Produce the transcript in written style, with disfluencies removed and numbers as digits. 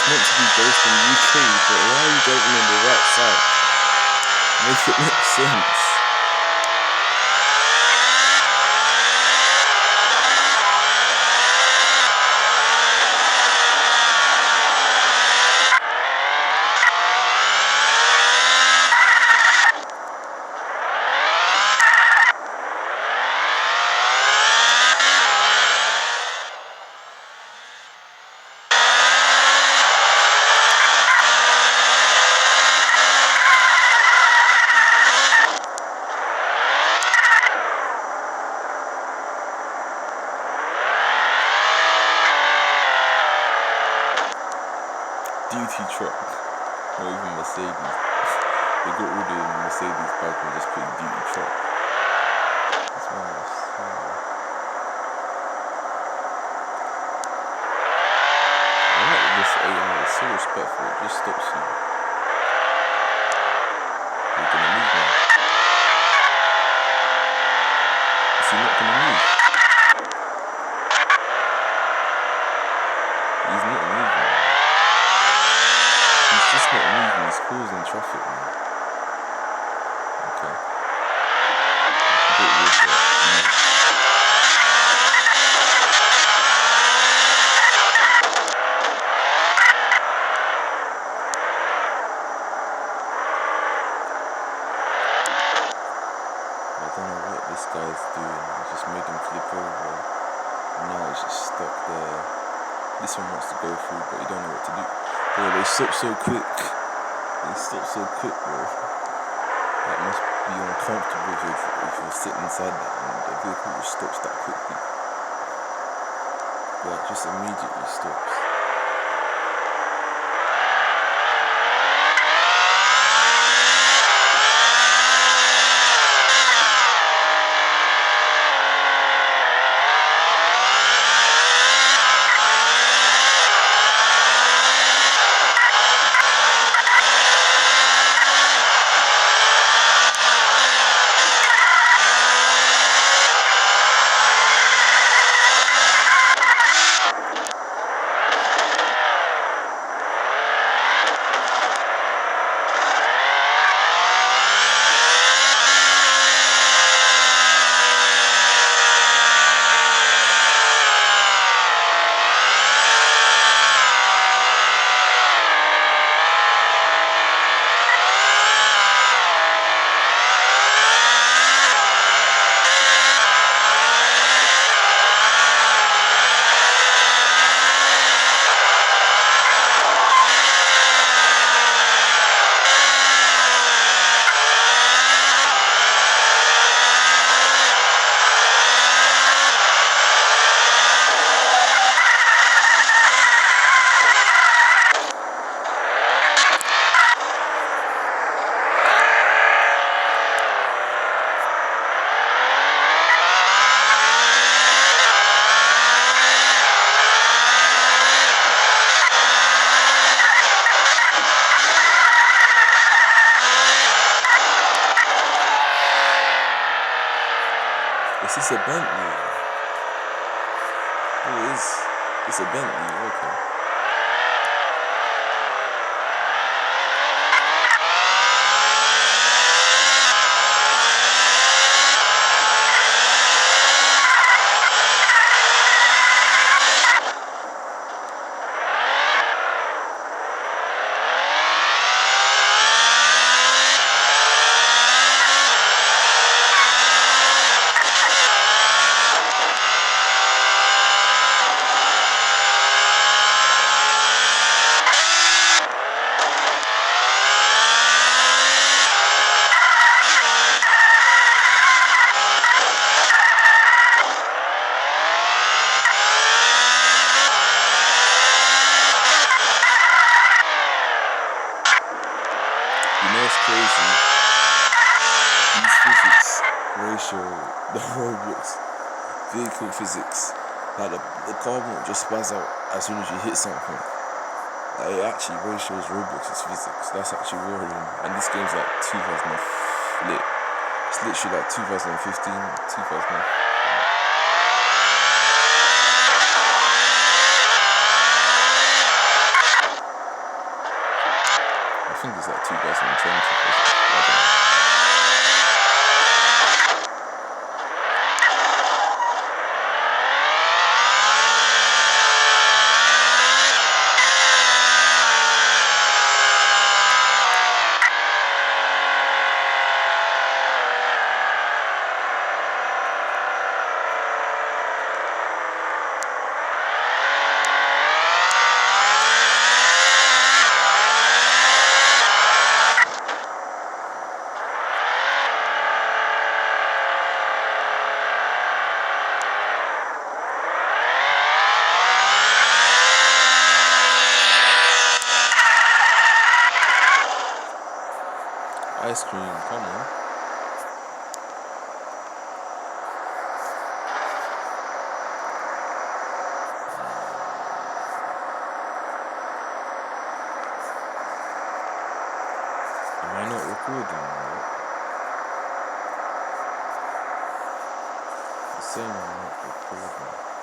it's meant to be based in UK, but why are you driving on the right side? Make it make sense. Duty truck, not even Mercedes. They got all the Mercedes back and just put duty truck. That's one of I like this AI, it's so respectful, it just stops you. You're gonna move now. Is he not gonna move? He's not moving. He's just not moving, he's causing traffic, man. Okay. A bit weird, but I don't know what this guy's doing. I just made him flip over. Now he's just stuck there. This one wants to go through, but he don't know what to do. Bro, they stop so quick. They stop so quick, bro. That must be uncomfortable if you're sitting inside that and the vehicle just stops that quickly. Like, just immediately stops. Is this a Bentley? Oh, it's a Bentley, okay. It's crazy. These physics ratio, the Roblox vehicle physics, like the car won't just spaz out as soon as you hit something. Like, it actually ratios Roblox's physics. That's actually worrying. And this game's like 2000 lit. It's literally like 2015, 2000. ice cream. Come on. Am I not recording? It's saying I'm not recording.